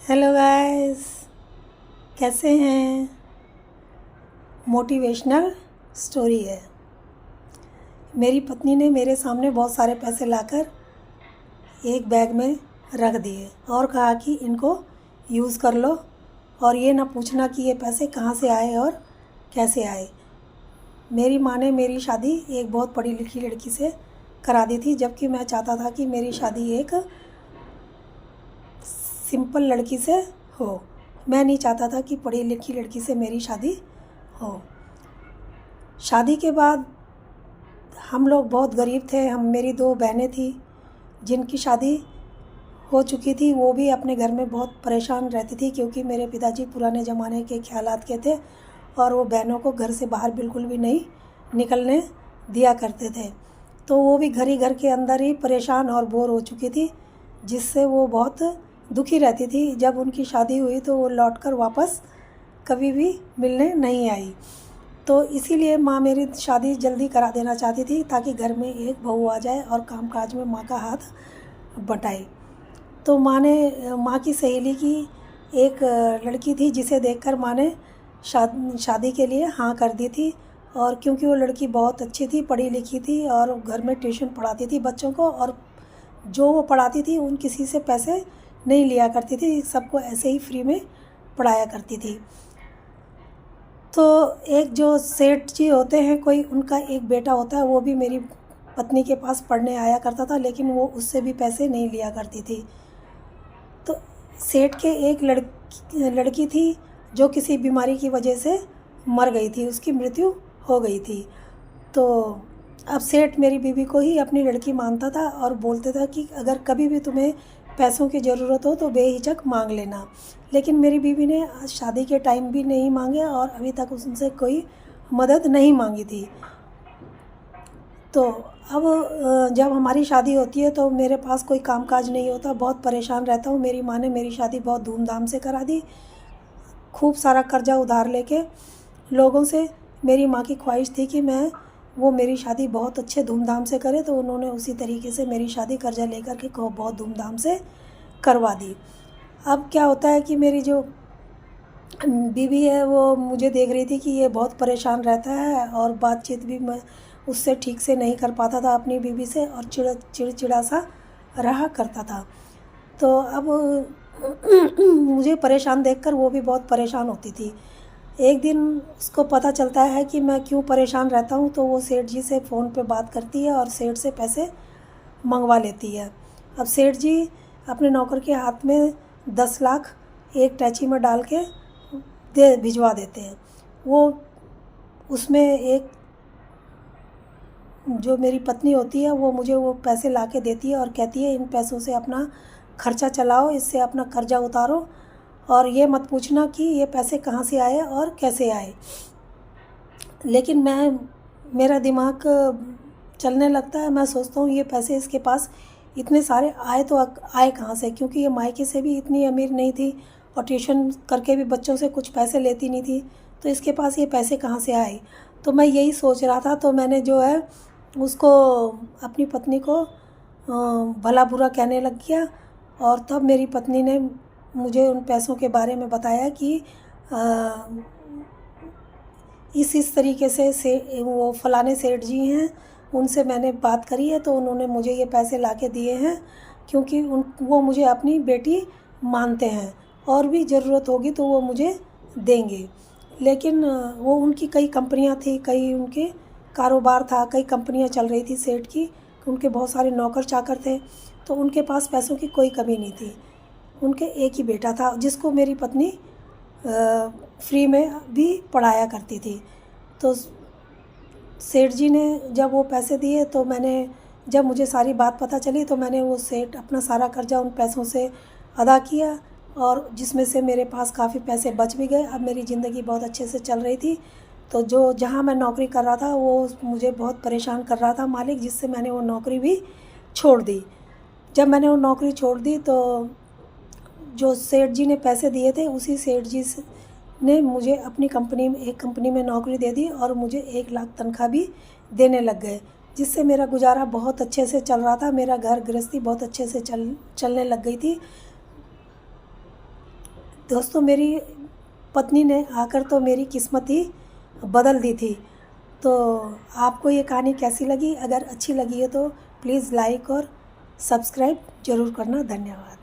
Hello guys, कैसे हैं। Motivational story है। मेरी पत्नी ने मेरे सामने बहुत सारे पैसे लाकर एक बैग में रख दिए और कहा कि इनको यूज़ कर लो और ये ना पूछना कि ये पैसे कहाँ से आए और कैसे आए। मेरी माँ ने मेरी शादी एक बहुत पढ़ी लिखी लड़की से करा दी थी, जबकि मैं चाहता था कि मेरी शादी एक सिंपल लड़की से हो। मैं नहीं चाहता था कि पढ़ी लिखी लड़की से मेरी शादी हो। शादी के बाद हम लोग बहुत गरीब थे। मेरी दो बहनें थी जिनकी शादी हो चुकी थी। वो भी अपने घर में बहुत परेशान रहती थी क्योंकि मेरे पिताजी पुराने ज़माने के ख्यालात के थे और वो बहनों को घर से बाहर बिल्कुल भी नहीं निकलने दिया करते थे। तो वो भी घर ही घर के अंदर ही परेशान और बोर हो चुकी थी, जिससे वो बहुत दुखी रहती थी। जब उनकी शादी हुई तो वो लौटकर वापस कभी भी मिलने नहीं आई। तो इसीलिए माँ मेरी शादी जल्दी करा देना चाहती थी ताकि घर में एक बहू आ जाए और कामकाज में माँ का हाथ बटाए। तो माँ की सहेली की एक लड़की थी जिसे देखकर माँ ने शादी के लिए हाँ कर दी थी। और क्योंकि वो लड़की बहुत अच्छी थी, पढ़ी लिखी थी और घर में ट्यूशन पढ़ाती थी बच्चों को, और जो वो पढ़ाती थी उन किसी से पैसे नहीं लिया करती थी, सबको ऐसे ही फ्री में पढ़ाया करती थी। तो एक जो सेठ जी होते हैं, कोई उनका एक बेटा होता है, वो भी मेरी पत्नी के पास पढ़ने आया करता था, लेकिन वो उससे भी पैसे नहीं लिया करती थी। तो सेठ के एक लड़की थी जो किसी बीमारी की वजह से मर गई थी, उसकी मृत्यु हो गई थी। तो अब सेठ मेरी बीवी को ही अपनी लड़की मानता था और बोलते था कि अगर कभी भी तुम्हें पैसों की ज़रूरत हो तो बेहिचक मांग लेना। लेकिन मेरी बीवी ने शादी के टाइम भी नहीं मांगे और अभी तक उनसे कोई मदद नहीं मांगी थी। तो अब जब हमारी शादी होती है तो मेरे पास कोई कामकाज नहीं होता, बहुत परेशान रहता हूँ। मेरी माँ ने मेरी शादी बहुत धूमधाम से करा दी, खूब सारा कर्जा उधार लेके लोगों से। मेरी माँ की ख्वाहिश थी कि वो मेरी शादी बहुत अच्छे धूमधाम से करे, तो उन्होंने उसी तरीके से मेरी शादी कर्जा लेकर के बहुत धूमधाम से करवा दी। अब क्या होता है कि मेरी जो बीवी है वो मुझे देख रही थी कि ये बहुत परेशान रहता है और बातचीत भी मैं उससे ठीक से नहीं कर पाता था अपनी बीवी से, और चिड़चिड़ा सा रहा करता था। तो अब मुझे परेशान देखकर वो भी बहुत परेशान होती थी। एक दिन उसको पता चलता है कि मैं क्यों परेशान रहता हूँ, तो वो सेठ जी से फ़ोन पे बात करती है और सेठ से पैसे मंगवा लेती है। अब सेठ जी अपने नौकर के हाथ में 10 लाख एक टैची में डाल के भिजवा देते हैं। वो उसमें एक जो मेरी पत्नी होती है वो मुझे वो पैसे ला के देती है और कहती है इन पैसों से अपना खर्चा चलाओ, इससे अपना कर्जा उतारो और ये मत पूछना कि ये पैसे कहाँ से आए और कैसे आए। लेकिन मेरा दिमाग चलने लगता है। मैं सोचता हूँ ये पैसे इसके पास इतने सारे आए तो आए कहाँ से, क्योंकि ये मायके से भी इतनी अमीर नहीं थी और ट्यूशन करके भी बच्चों से कुछ पैसे लेती नहीं थी, तो इसके पास ये पैसे कहाँ से आए। तो मैं यही सोच रहा था। तो मैंने जो है उसको अपनी पत्नी को भला बुरा कहने लग गया, और तब मेरी पत्नी ने मुझे उन पैसों के बारे में बताया कि इस तरीके से वो फलाने सेठ जी हैं, उनसे मैंने बात करी है तो उन्होंने मुझे ये पैसे ला के दिए हैं, क्योंकि वो मुझे अपनी बेटी मानते हैं और भी ज़रूरत होगी तो वो मुझे देंगे। लेकिन वो उनकी कई कंपनियां थी, कई उनके कारोबार था, कई कंपनियां चल रही थी सेठ की, उनके बहुत सारे नौकर चाकर थे, तो उनके पास पैसों की कोई कमी नहीं थी। उनके एक ही बेटा था जिसको मेरी पत्नी फ्री में भी पढ़ाया करती थी। तो सेठ जी ने जब वो पैसे दिए तो जब मुझे सारी बात पता चली तो मैंने वो सेठ अपना सारा कर्जा उन पैसों से अदा किया, और जिसमें से मेरे पास काफ़ी पैसे बच भी गए। अब मेरी ज़िंदगी बहुत अच्छे से चल रही थी। तो जहाँ मैं नौकरी कर रहा था वो मुझे बहुत परेशान कर रहा था मालिक, जिससे मैंने वो नौकरी भी छोड़ दी। जब मैंने वो नौकरी छोड़ दी तो जो सेठ जी ने पैसे दिए थे उसी सेठ जी ने मुझे अपनी एक कंपनी में नौकरी दे दी और मुझे 1 लाख तनख्वाह भी देने लग गए, जिससे मेरा गुजारा बहुत अच्छे से चल रहा था। मेरा घर गृहस्थी बहुत अच्छे से चलने लग गई थी। दोस्तों मेरी पत्नी ने आकर तो मेरी किस्मत ही बदल दी थी। तो आपको ये कहानी कैसी लगी? अगर अच्छी लगी है तो प्लीज़ लाइक और सब्सक्राइब ज़रूर करना। धन्यवाद।